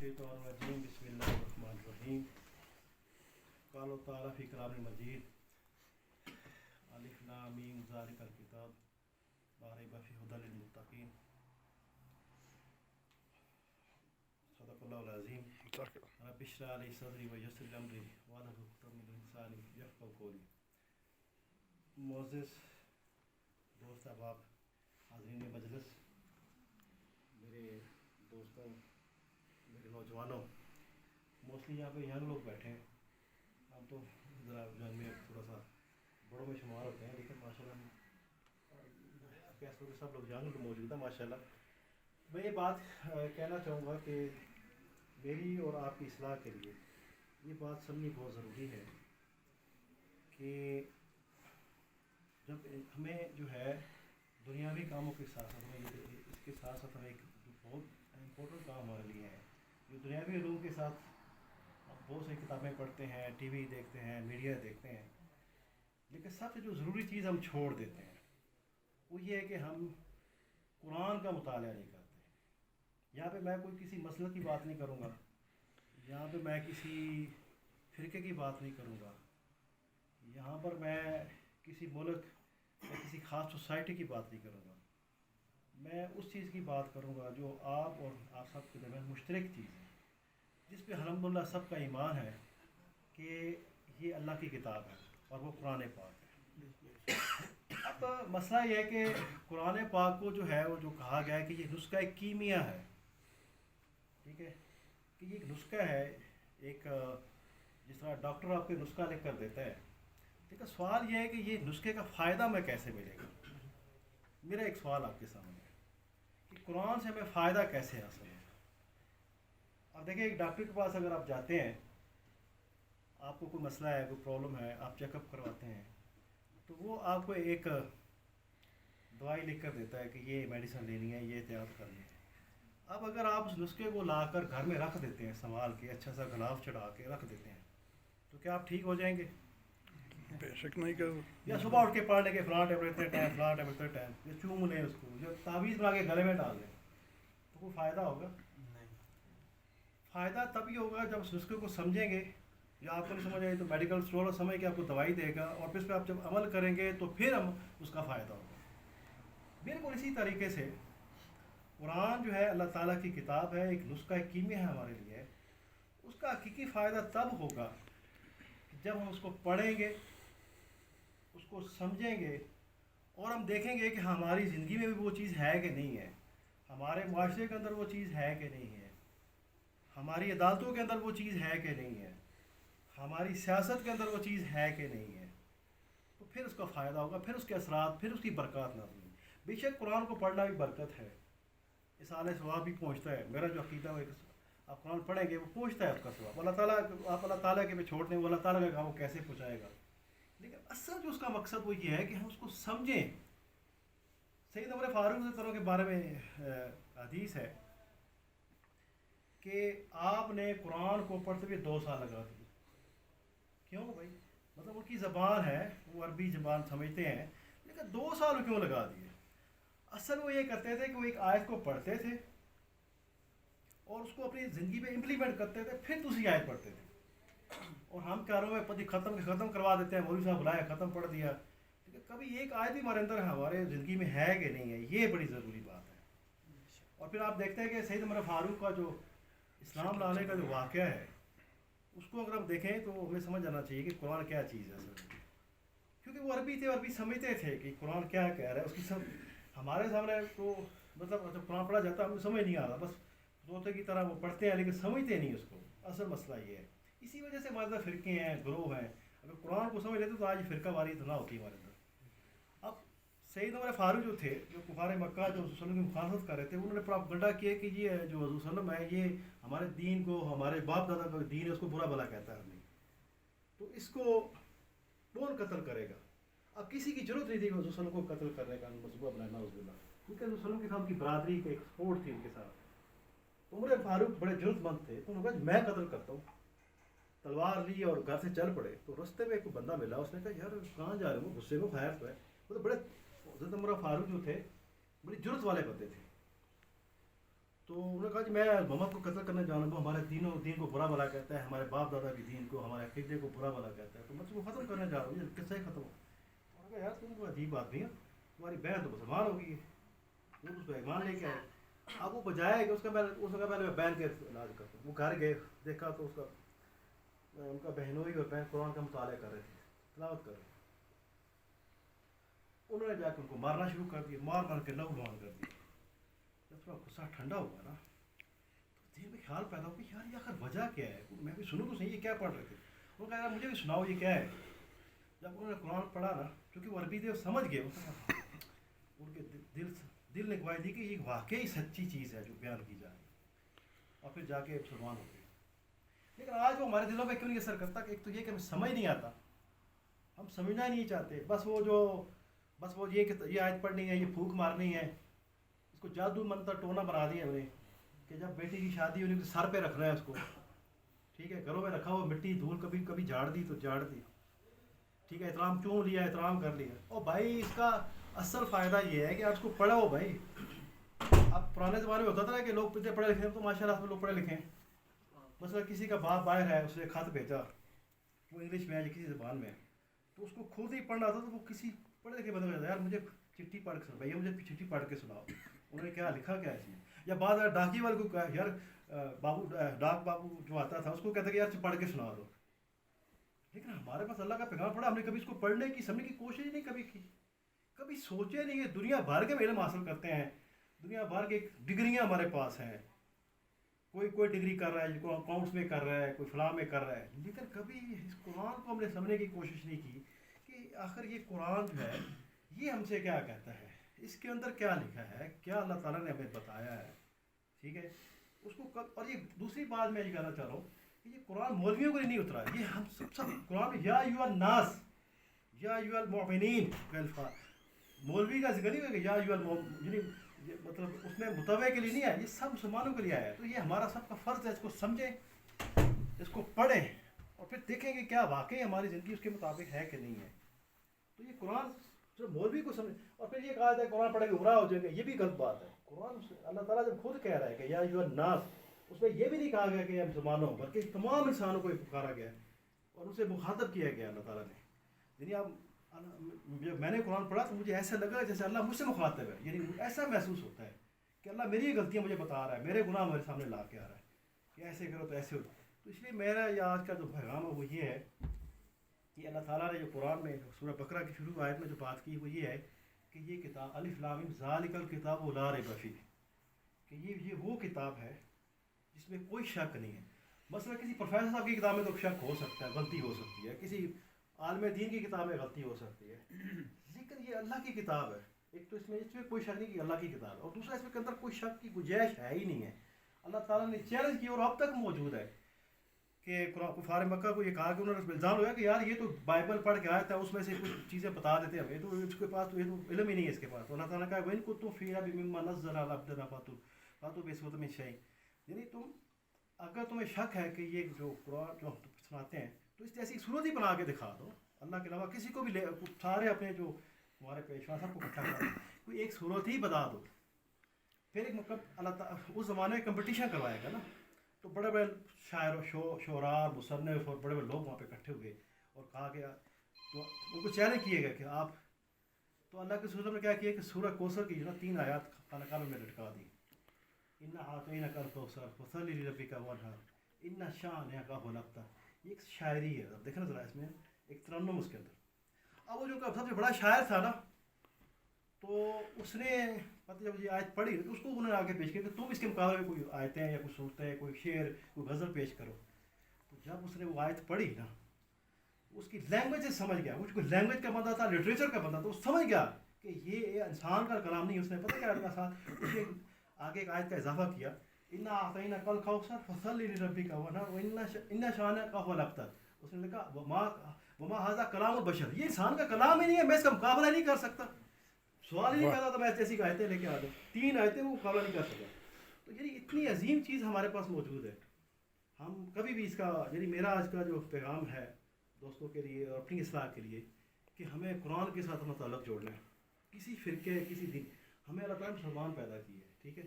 الشیطان الرجیم بسم اللہ الرحمن الرحیم قال تعالی فی کلام المجید الف لام میم ذالک الکتاب لا ریب فیہ ھدی للمتقین صدق اللہ العظیم رب اشرح لی صدری ویسر لی امری واحلل عقدۃ من لسانی یفقہوا قولی. معزز دوست احباب، حاضرین مجلس، میرے دوستوں، میرے نوجوانوں، موسٹلی یہاں پہ ینگ لوگ بیٹھے ہیں. ہم تو ذرا ینگ میں تھوڑا سا بڑوں میں شمار ہوتے ہیں، لیکن ماشاء اللہ کیسے کہ سب لوگ ینگ موجود ہیں ماشاء اللہ. میں یہ بات کہنا چاہوں گا کہ میری اور آپ کی اصلاح کے لیے یہ بات سمجھنی بہت ضروری ہے کہ جب ہمیں جو ہے دنیاوی کاموں کے ساتھ ساتھ ہمیں اس کے ساتھ ساتھ ہمیں ایک بہت امپورٹنٹ کام ہمارے لیے ہے. جو دنیاوی علوم کے ساتھ بہت سی کتابیں پڑھتے ہیں، ٹی وی دیکھتے ہیں، میڈیا دیکھتے ہیں، لیکن سب سے جو ضروری چیز ہم چھوڑ دیتے ہیں وہ یہ ہے کہ ہم قرآن کا مطالعہ نہیں کرتے. یہاں پہ میں کوئی کسی مسئلہ کی بات نہیں کروں گا، یہاں پہ میں کسی فرقے کی بات نہیں کروں گا، یہاں پر میں کسی ملک یا کسی خاص سوسائٹی کی بات نہیں کروں گا. میں اس چیز کی بات کروں گا جو آپ اور آپ سب کے درمیان مشترک چیز ہے، جس پہ الحمدللہ سب کا ایمان ہے کہ یہ اللہ کی کتاب ہے اور وہ قرآن پاک ہے. اب مسئلہ یہ ہے کہ قرآن پاک کو جو ہے وہ جو کہا گیا ہے کہ یہ نسخہ کیمیا ہے، ٹھیک ہے، کہ یہ ایک نسخہ ہے، ایک جس طرح ڈاکٹر آپ کے نسخہ لکھ کر دیتا ہے. لیکن سوال یہ ہے کہ یہ نسخے کا فائدہ میں کیسے ملے گا. میرا ایک سوال آپ کے سامنے ہے کہ قرآن سے ہمیں فائدہ کیسے حاصل ہے. اب دیکھیں، ایک ڈاکٹر کے پاس اگر آپ جاتے ہیں، آپ کو کوئی مسئلہ ہے، کوئی پرابلم ہے، آپ چیک اپ کرواتے ہیں، تو وہ آپ کو ایک دوائی لکھ کر دیتا ہے کہ یہ میڈیسن لینی ہے، یہ احتیاط کرنی ہے. اب اگر آپ اس نسخے کو لا کر گھر میں رکھ دیتے ہیں، سنبھال کے اچھا سا غلاف چڑھا کے رکھ دیتے ہیں، تو کیا آپ ٹھیک ہو جائیں گے؟ بے شک نہیں کرو. یا صبح اٹھ کے پڑھ لیں کہ فلاں ٹیبلٹ اتنے ٹائم، فلاں ٹیبلٹ اتنے ٹائم، یا چوم لیں اس کو، یا تعویذ بنا کے گلے میں ڈال دیں، تو کوئی فائدہ ہوگا؟ نہیں. فائدہ تبھی ہوگا جب اس نسخے کو سمجھیں گے. یا آپ کو نہیں سمجھ آئی تو میڈیکل اسٹور سمجھ کے آپ کو دوائی دے گا، اور پھر اس پہ آپ جب عمل کریں گے تو پھر ہم اس کا فائدہ ہوگا. بالکل اسی طریقے سے قرآن جو ہے اللہ تعالیٰ کی کتاب ہے، ایک نسخہ کیمیا ہے ہمارے لیے. اس کا حقیقی فائدہ تب ہوگا کہ جب ہم اس کو پڑھیں گے، اس کو سمجھیں گے، اور ہم دیکھیں گے کہ ہماری زندگی میں بھی وہ چیز ہے کہ نہیں ہے، ہمارے معاشرے کے اندر وہ چیز ہے کہ نہیں ہے، ہماری عدالتوں کے اندر وہ چیز ہے کہ نہیں ہے، ہماری سیاست کے اندر وہ چیز ہے کہ نہیں ہے. تو پھر اس کا فائدہ ہوگا، پھر اس کے اثرات، پھر اس کی برکات نازل ہوگی. بے شک قرآن کو پڑھنا بھی برکت ہے، اصالہ ثواب بھی پہنچتا ہے. میرا جو عقیدہ ہے، آپ قرآن پڑھیں گے وہ پہنچتا ہے آپ کا ثواب. اللہ تعالیٰ آپ اللہ تعالیٰ کے پہ چھوڑ دیں، وہ اللہ تعالیٰ کا کام وہ کیسے پہنچائے گا. لیکن اصل جو اس کا مقصد وہ یہ ہے کہ ہم اس کو سمجھیں. سید عمر فاروق رضی اللہ عنہ کے بارے میں حدیث ہے کہ آپ نے قرآن کو پڑھتے ہوئے 2 سال لگا دیے. کیوں بھائی؟ مطلب ان کی زبان ہے، وہ عربی زبان سمجھتے ہیں، لیکن 2 سال کیوں لگا دیے؟ اصل وہ یہ کرتے تھے کہ وہ ایک آیت کو پڑھتے تھے اور اس کو اپنی زندگی میں امپلیمنٹ کرتے تھے، پھر دوسری آیت پڑھتے تھے. اور ہم کہہ میں پتی ختم کروا دیتے ہیں، مولوی صاحب بلایا ختم پڑھ دیا، لیکن کبھی ایک آیت بھی ہمارے اندر ہمارے زندگی میں ہے کہ نہیں ہے، یہ بڑی ضروری بات ہے. اور پھر آپ دیکھتے ہیں کہ سید عمر فاروق کا جو اسلام لانے کا جو واقعہ ہے، اس کو اگر ہم دیکھیں تو ہمیں سمجھ آنا چاہیے کہ قرآن کیا چیز ہے اصل میں. کیونکہ وہ عربی تھے، عربی سمجھتے تھے کہ قرآن کیا کہہ رہا ہے. اس کی سب ہمارے سامنے تو مطلب جب قرآن پڑھا جاتا ہے ہمیں سمجھ نہیں آ رہا، بس طوطے کی طرح وہ پڑھتے ہیں لیکن سمجھتے نہیں اس کو. اصل مسئلہ یہ ہے. اسی وجہ سے ہمارے فرقے ہیں، گروہ ہیں. اگر قرآن کو سمجھ لیتے تو آج فرقہ واری تو نہ ہوتی ہمارے اندر. اب سید عمر فاروق جو تھے، جو کفار مکہ جو حضور صلی اللہ علیہ وسلم کی مخالفت کر رہے تھے، انہوں نے پروپیگنڈا کیا کہ یہ جو حضور صلی اللہ علیہ وسلم ہے یہ ہمارے دین کو، ہمارے باپ دادا کا دین ہے، اس کو برا بھلا کہتا ہے ہمیں، تو اس کو کون قتل کرے گا. اب کسی کی ضرورت نہیں تھی کہ حضور صلی اللہ علیہ وسلم کو قتل کرنے کا منصوبہ بنانا، نعوذ باللہ، کیونکہ حضور صلی اللہ علیہ وسلم کے ساتھ کی برادری کے ایک سپورٹ تھی ان کے ساتھ. عمر فاروق بڑے جرت مند تھے، تو انہوں نے کہا میں قتل کرتا ہوں. تلوار لی اور گھر سے چل پڑے. تو رستے میں ایک بندہ ملا، اس نے کہا یار کہاں جا رہے ہو؟ غصے میں خیر تو ہے. وہ تو بڑے حضرت عمر فاروق جو تھے بڑی جرت والے بندے تھے. تو انہوں نے کہا کہ میں محمد کو قتل کرنے جانا ہوں، ہمارے دینوں دین کو برا بھلا کہتا ہے، ہمارے باپ دادا بھی دین کو، ہمارے عقیدے کو برا بھلا کہتا ہے، تو میں اس کو ختم کرنے جا رہا ہوں، یہ کس سے ختم ہو؟ انہوں نے کہا یار تم کو عجیب آدمی ہے، تمہاری بہن تو مسلمان ہوگی ہے، وہ اس پہ ایمان لے کے آئے. اب وہ بجائے کہ اس کا پہلے میں بہن کے علاج کرتا ہوں. وہ گھر گئے، دیکھا تو اس کا ان کا بہنوئی اور بہن قرآن کا مطالعہ کر رہے تھے، تلاوت کر رہے تھے. انہوں نے جا کے ان کو مارنا شروع کر دیا، مار کے لہو لہان کر دیا. جب تھوڑا غصہ ٹھنڈا ہوا نا تو دل میں خیال پیدا ہو کہ یار یہ آخر وجہ کیا ہے، میں بھی سنوں تو صحیح یہ کیا پڑھ رہے تھے. انہوں نے کہا یار مجھے بھی سناؤ یہ کیا ہے. جب انہوں نے قرآن پڑھا نا، چونکہ وہ عربی تھے وہ سمجھ گئے، ان کے دل نے گواہی دی کہ یہ واقعی سچی چیز ہے جو بیان کی جا رہی ہے، اور پھر جا کے مسلمان ہو گئے. لیکن آج وہ ہمارے دلوں میں کیوں نہیں اثر کرتا؟ کہ ایک تو یہ کہ ہمیں سمجھ نہیں آتا، ہم سمجھنا ہی نہیں چاہتے. بس وہ یہ آیت پڑھنی ہے، یہ پھونک مارنی ہے، اس کو جادو منتر ٹونا بنا دیا انہیں کہ جب بیٹی کی شادی ہونی تو سر پہ رکھنا ہے اس کو، ٹھیک ہے، گھروں میں رکھا ہوا مٹی دھول کبھی جھاڑ دی تو جھاڑ دی، ٹھیک ہے، احترام چوم لیا، احترام کر لیا. اور بھائی اس کا اصل فائدہ یہ ہے کہ آپ اس کو پڑھو. بھائی اب پرانے زمانے میں ہوتا تھا کہ لوگ اتنے پڑھے لکھے، تو ماشاء اللہ لوگ پڑھے لکھے ہیں. مثلا کسی کا باپ باہر ہے، اس نے خط بھیجا، وہ انگلش میں ہے یا کسی زبان میں ہے، تو اس کو خود ہی پڑھنا تھا، تو وہ کسی پڑھے لکھے بندے کو کہتا یار مجھے چٹھی پڑھ کے بھیا مجھے چٹھی پڑھ کے سناؤ، انہوں نے کیا لکھا کیا ہے اس میں. یا بعض ڈاکی والے کو کہا یار ڈاک بابو جو آتا تھا اس کو کہتا کہ یار پڑھ کے سنا دو. لیکن ہمارے پاس اللہ کا پیغام پڑا، ہم نے کبھی اس کو پڑھنے کی سمجھنے کی کوشش ہی نہیں کبھی کی، کبھی سوچے نہیں. کہ دنیا بھر کے علم حاصل کرتے ہیں، دنیا بھر کے ڈگریاں ہمارے پاس ہیں، کوئی ڈگری کر رہا ہے، کوئی اکاؤنٹس میں کر رہا ہے، کوئی فلاں میں کر رہا ہے، لیکن کبھی اس قرآن کو ہم نے سمجھنے کی کوشش نہیں کی کہ آخر یہ قرآن جو ہے یہ ہم سے کیا کہتا ہے، اس کے اندر کیا لکھا ہے، کیا اللہ تعالیٰ نے ہمیں بتایا ہے. ٹھیک ہے، اس کو اور یہ دوسری بات میں یہ کہنا چاہ رہا ہوں کہ یہ قرآن مولویوں کو نہیں اترا، یہ ہم سب قرآن یا ایھا الناس یا ایھا المؤمنین کا الفاظ، مولوی کا ذکر نہیں ہوگا کہ یا ایھا المؤمنین، مطلب اس میں متوع کے لیے نہیں ہے، یہ سب مسلمانوں کے لیے آیا ہے. تو یہ ہمارا سب کا فرض ہے اس کو سمجھیں، اس کو پڑھیں، اور پھر دیکھیں کہ کیا واقعی ہماری زندگی اس کے مطابق ہے کہ نہیں ہے. تو یہ قرآن صرف مولوی کو سمجھ، اور پھر یہ کہا جاتا ہے قرآن پڑھے گے گمراہ ہو جائیں گے، یہ بھی غلط بات ہے. قرآن اللہ تعالیٰ جب خود کہہ رہا ہے کہ یا ایھا الناس، اس میں یہ بھی نہیں کہا گیا کہ مسلمانوں، بلکہ تمام انسانوں کو پکارا گیا اور اسے مخاطب کیا گیا اللہ تعالیٰ نے. یعنی اب جب میں نے قرآن پڑھا تو مجھے ایسا لگا جیسے اللہ مجھ سے مخاطب ہے، یعنی ایسا محسوس ہوتا ہے کہ اللہ میری غلطیاں مجھے بتا رہا ہے، میرے گناہ میرے سامنے لا کے آ رہا ہے کہ ایسے کرو تو ایسے ہو. تو اس لیے میرا یہ آج کا جو پیغام ہے وہ یہ ہے کہ اللہ تعالیٰ نے جو قرآن میں سورہ بقرہ کی شروع آیت میں جو بات کی وہ یہ ہے کہ یہ کتاب الف لام میم ذالک الکتاب لا ریب فیہ، کہ یہ وہ کتاب ہے جس میں کوئی شک نہیں ہے. مثلا کسی پروفیسر صاحب کی کتاب میں تو شک ہو سکتا ہے، غلطی ہو سکتی ہے، کسی عالم دین کی کتاب میں غلطی ہو سکتی ہے، لیکن یہ اللہ کی کتاب ہے. ایک تو اس میں کوئی شک نہیں کہ اللہ کی کتاب ہے، اور دوسرا اس کے اندر کوئی شک کی گنجائش ہے ہی نہیں ہے. اللہ تعالیٰ نے چیلنج کی اور اب تک موجود ہے کہ کفار مکہ کو یہ کہا کہ انہوں نے الزام لگایا کہ یار یہ تو بائبل پڑھ کے آیا تھا، اس میں سے کچھ چیزیں بتا دیتے ہیں، تو اس کے پاس تو یہ تو علم ہی نہیں ہے اس کے پاس. تو اللہ تعالیٰ نے کہا وَإِن كُنتُمْ فِي رَيْبٍ مِّمَّا نَزَّلَ عَلَىٰ عَبْدِنَا فَأْتُوا بِسُورَةٍ مِّن شَيْءٍ، یعنی تم اگر تمہیں شک ہے کہ یہ جو قرآن جو ہم سناتے ہیں تو اس جیسی صورت ہی بنا کے دکھا دو، اللہ کے علاوہ کسی کو بھی سارے اپنے جو ہمارے پیشوا سب کو اکٹھا کر دو، کوئی ایک صورت ہی بتا دو. پھر ایک اللہ تعالیٰ اس زمانے میں کمپٹیشن کروائے گا نا، تو بڑے بڑے شاعر و شعراء مصنف اور بڑے بڑے لوگ وہاں پہ اکٹھے ہوئے اور کہا گیا، تو ان کو چیلنج کیے گا کہ آپ، تو اللہ کے رسول نے کیا کیا کہ سورہ کوثر کی جو نا 3 آیات خانہ کعبہ میں لٹکا دی. اِنَّا أَعْطَيْنَاكَ الْكَوْثَرَ فَصَلِّ لِرَبِّكَ وَانْحَرْ إِنَّ شَانِئَكَ هُوَ الْأَبْتَرُ. یہ ایک شاعری ہے، اب دیکھنا ذرا اس میں ایک ترنم اس کے اندر. اب وہ جو سب سے بڑا شاعر تھا نا، تو اس نے جب یہ آیت پڑھی تو اس کو انہوں نے آگے پیش کیا کہ تم اس کے مقابلے میں کوئی آیتیں یا کوئی صورتیں، کوئی شعر، کوئی غزل پیش کرو. تو جب اس نے وہ آیت پڑھی نا، اس کی لینگویج سے سمجھ گیا، وہ کوئی لینگویج کا بندہ تھا، لٹریچر کا بندہ تھا، وہ سمجھ گیا کہ یہ انسان کا کلام نہیں. اس نے پتہ کیا کرنا ساتھ اس کے آگے ایک آیت کا اضافہ کیا، اِنَّا أَعْطَيْنَاكَ الْكَوْثَرَ فَصَلِّ لِرَبِّكَ وَانْحَرْ وَإِنَّ شَانِئَكَ هُوَ الْأَبْتَرُ. اس نے کہا وَمَا هَذَا كَلَامُ الْبَشَرِ، یہ انسان کا کلام ہی نہیں ہے، میں اس کا مقابلہ نہیں کر سکتا. سوال ہی نہیں کرتا تھا میں ایسی آیتیں لے کے آ جاؤں، 3 آیتیں وہ مقابلہ نہیں کر سکا. تو یعنی اتنی عظیم چیز ہمارے پاس موجود ہے. ہم کبھی بھی اس کا، یعنی میرا آج کا جو پیغام ہے دوستوں کے لیے اور اپنی اصلاح کے لیے کہ ہمیں قرآن کے ساتھ اپنا تعلق جوڑنا ہے. کسی فرقے، کسی دین، ہمیں اللہ تعالیٰ نے مسلمان پیدا کی ہے، ٹھیک ہے،